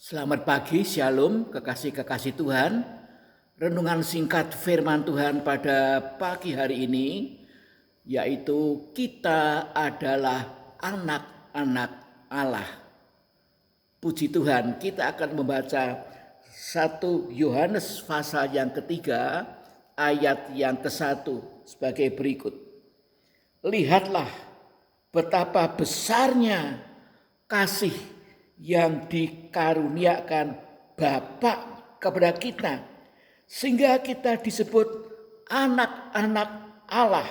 Selamat pagi, Shalom, kekasih-kekasih Tuhan. Renungan singkat firman Tuhan pada pagi hari ini, yaitu kita adalah anak-anak Allah. Puji Tuhan, kita akan membaca 1 Yohanes pasal yang ketiga, ayat yang ke-1 sebagai berikut. Lihatlah betapa besarnya kasih yang dikaruniakan Bapa kepada kita, sehingga kita disebut anak-anak Allah.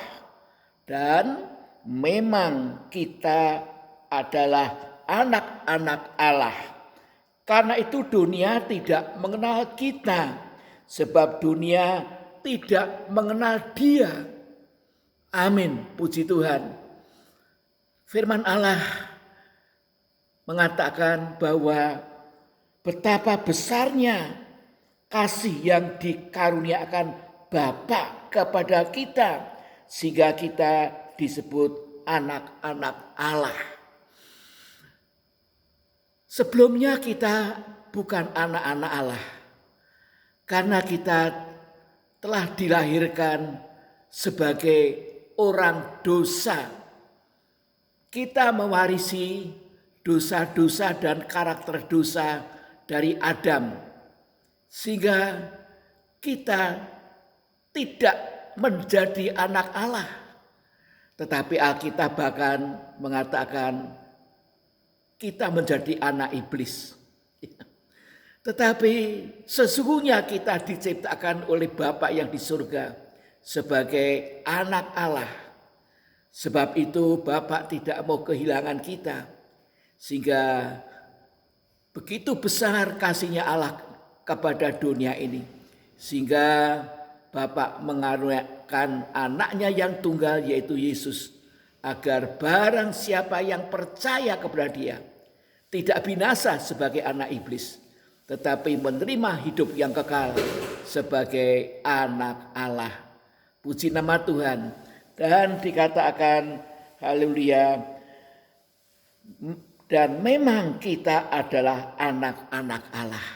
Dan memang kita adalah anak-anak Allah. Karena itu dunia tidak mengenal kita, sebab dunia tidak mengenal Dia. Amin, puji Tuhan. Firman Allah mengatakan bahwa betapa besarnya kasih yang dikaruniakan Bapa kepada kita, sehingga kita disebut anak-anak Allah. Sebelumnya kita bukan anak-anak Allah, karena kita telah dilahirkan sebagai orang dosa. Kita mewarisi dosa-dosa dan karakter dosa dari Adam, sehingga kita tidak menjadi anak Allah. Tetapi Alkitab bahkan mengatakan kita menjadi anak iblis. Tetapi sesungguhnya kita diciptakan oleh Bapa yang di surga sebagai anak Allah. Sebab itu Bapa tidak mau kehilangan kita. Sehingga begitu besar kasihnya Allah kepada dunia ini, sehingga Bapa mengaruniakan anaknya yang tunggal, yaitu Yesus, agar barang siapa yang percaya kepada Dia tidak binasa sebagai anak iblis, tetapi menerima hidup yang kekal sebagai anak Allah. Puji nama Tuhan. Dan dikatakan haleluya, dan memang kita adalah anak-anak Allah.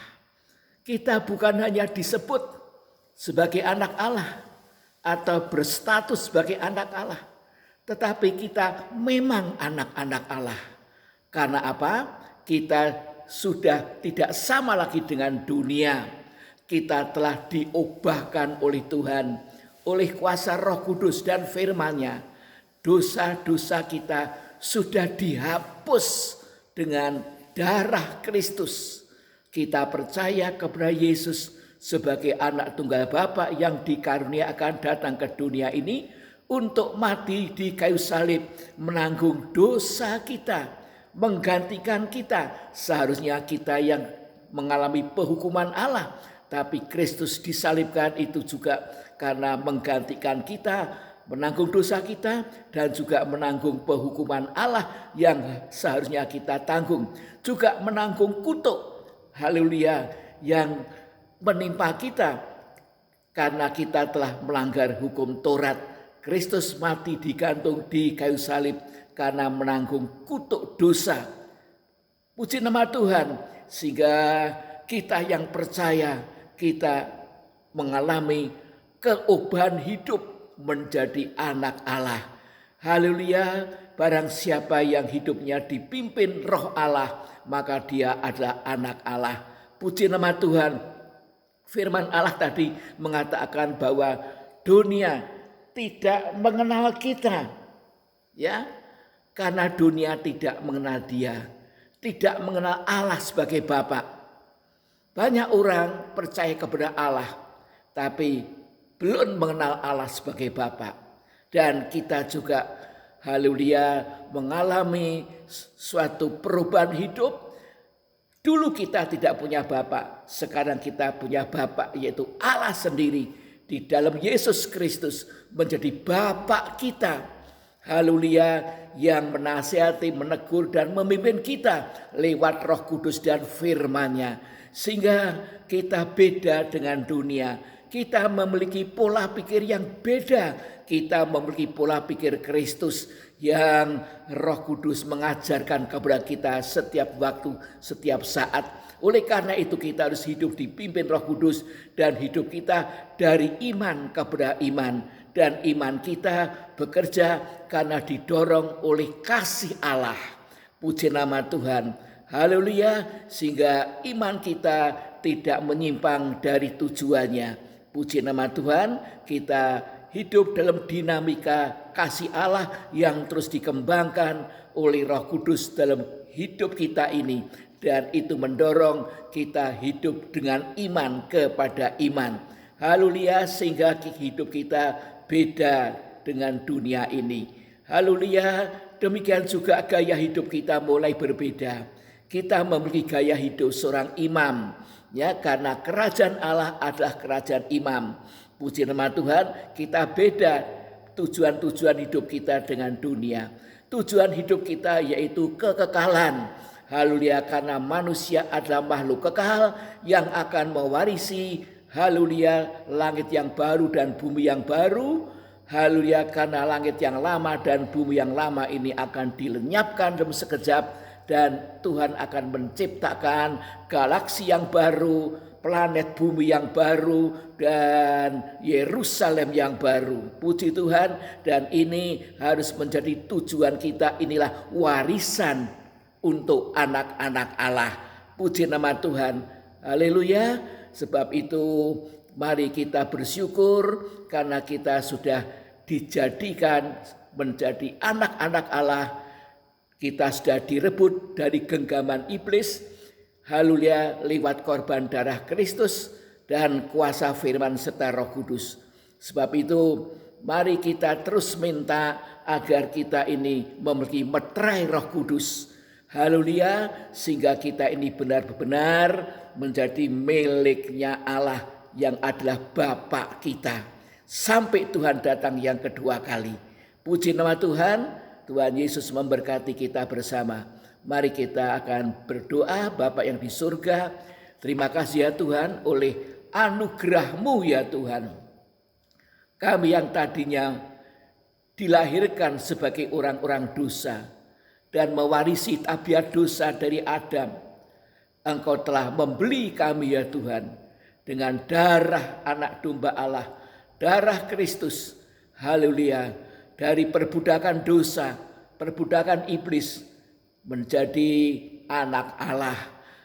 Kita bukan hanya disebut sebagai anak Allah atau berstatus sebagai anak Allah, tetapi kita memang anak-anak Allah. Karena apa? Kita sudah tidak sama lagi dengan dunia. Kita telah diubahkan oleh Tuhan, oleh kuasa Roh Kudus dan firman-Nya. Dosa-dosa kita sudah dihapus dengan darah Kristus. Kita percaya kepada Yesus sebagai anak tunggal Bapa yang dikaruniakan datang ke dunia ini untuk mati di kayu salib, menanggung dosa kita, menggantikan kita. Seharusnya kita yang mengalami penghukuman Allah, tapi Kristus disalibkan itu juga karena menggantikan kita, menanggung dosa kita, dan juga menanggung penghukuman Allah yang seharusnya kita tanggung. Juga menanggung kutuk, haleluya, yang menimpa kita karena kita telah melanggar hukum Taurat. Kristus mati digantung di kayu salib karena menanggung kutuk dosa. Puji nama Tuhan, sehingga kita yang percaya, kita mengalami keubahan hidup menjadi anak Allah. Haleluya, barang siapa yang hidupnya dipimpin Roh Allah, maka dia adalah anak Allah. Puji nama Tuhan. Firman Allah tadi mengatakan bahwa dunia tidak mengenal kita. Ya, karena dunia tidak mengenal Dia, tidak mengenal Allah sebagai Bapa. Banyak orang percaya kepada Allah, tapi belum mengenal Allah sebagai Bapa. Dan kita juga haleluya mengalami suatu perubahan hidup. Dulu kita tidak punya Bapa, sekarang kita punya Bapa, yaitu Allah sendiri di dalam Yesus Kristus menjadi Bapa kita. Haleluya, yang menasihati, menegur dan memimpin kita lewat Roh Kudus dan firman-Nya. Sehingga kita beda dengan dunia. Kita memiliki pola pikir yang beda. Kita memiliki pola pikir Kristus yang Roh Kudus mengajarkan kepada kita setiap waktu, setiap saat. Oleh karena itu kita harus hidup dipimpin Roh Kudus dan hidup kita dari iman kepada iman. Dan iman kita bekerja karena didorong oleh kasih Allah. Puji nama Tuhan. Haleluya. Sehingga iman kita tidak menyimpang dari tujuannya. Puji nama Tuhan, kita hidup dalam dinamika kasih Allah yang terus dikembangkan oleh Roh Kudus dalam hidup kita ini. Dan itu mendorong kita hidup dengan iman kepada iman. Haleluya, sehingga hidup kita beda dengan dunia ini. Haleluya, demikian juga gaya hidup kita mulai berbeda. Kita memiliki gaya hidup seorang imam, ya, karena kerajaan Allah adalah kerajaan imam. Puji nama Tuhan, kita beda tujuan-tujuan hidup kita dengan dunia. Tujuan hidup kita yaitu kekekalan. Haleluya, karena manusia adalah makhluk kekal yang akan mewarisi, haleluya, langit yang baru dan bumi yang baru. Haleluya, karena langit yang lama dan bumi yang lama ini akan dilenyapkan dalam sekejap. Dan Tuhan akan menciptakan galaksi yang baru, planet bumi yang baru, dan Yerusalem yang baru. Puji Tuhan, dan ini harus menjadi tujuan kita. Inilah warisan untuk anak-anak Allah. Puji nama Tuhan. Haleluya. Sebab itu mari kita bersyukur karena kita sudah dijadikan menjadi anak-anak Allah. Kita sudah direbut dari genggaman iblis. Haleluya, lewat korban darah Kristus dan kuasa firman serta Roh Kudus. Sebab itu mari kita terus minta agar kita ini memiliki meterai Roh Kudus. Haleluya, sehingga kita ini benar-benar menjadi miliknya Allah yang adalah Bapa kita. Sampai Tuhan datang yang kedua kali. Puji nama Tuhan. Tuhan Yesus memberkati kita bersama. Mari kita akan berdoa. Bapa yang di surga, terima kasih ya Tuhan oleh anugerah-Mu ya Tuhan. Kami yang tadinya dilahirkan sebagai orang-orang dosa dan mewarisi tabiat dosa dari Adam. Engkau telah membeli kami ya Tuhan dengan darah anak domba Allah, darah Kristus. Haleluya. Dari perbudakan dosa, perbudakan iblis menjadi anak Allah.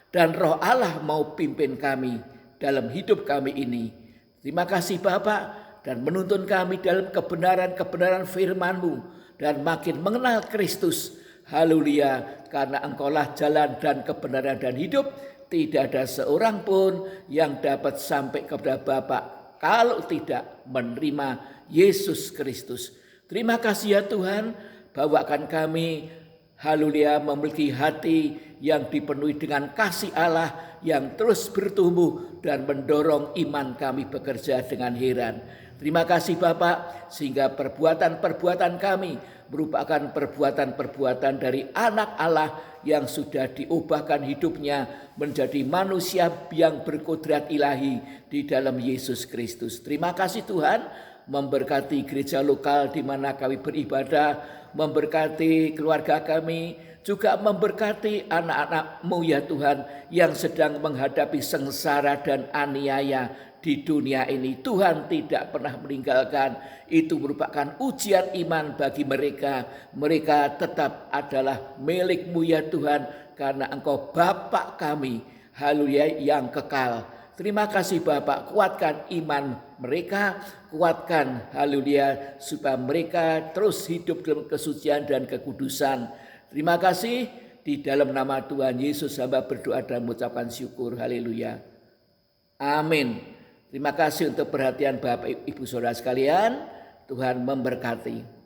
Dan Roh Allah mau pimpin kami dalam hidup kami ini. Terima kasih Bapa, dan menuntun kami dalam kebenaran-kebenaran firman-Mu dan makin mengenal Kristus. Haleluya, karena Engkaulah jalan dan kebenaran dan hidup. Tidak ada seorang pun yang dapat sampai kepada Bapa kalau tidak menerima Yesus Kristus. Terima kasih ya Tuhan, bawakan kami, haleluya, memiliki hati yang dipenuhi dengan kasih Allah yang terus bertumbuh dan mendorong iman kami bekerja dengan heran. Terima kasih Bapak, sehingga perbuatan-perbuatan kami merupakan perbuatan-perbuatan dari anak Allah yang sudah diubahkan hidupnya menjadi manusia yang berkodrat ilahi di dalam Yesus Kristus. Terima kasih Tuhan, memberkati gereja lokal di mana kami beribadah, memberkati keluarga kami, juga memberkati anak-anak-Mu ya Tuhan yang sedang menghadapi sengsara dan aniaya di dunia ini. Tuhan tidak pernah meninggalkan. Itu merupakan ujian iman bagi mereka. Mereka tetap adalah milik-Mu ya Tuhan, karena Engkau Bapa kami, haleluya, yang kekal. Terima kasih Bapak, kuatkan iman mereka, kuatkan haleluya, supaya mereka terus hidup dalam kesucian dan kekudusan. Terima kasih, di dalam nama Tuhan Yesus hamba berdoa dan mengucapkan syukur, haleluya. Amin. Terima kasih untuk perhatian Bapak Ibu Saudara sekalian, Tuhan memberkati.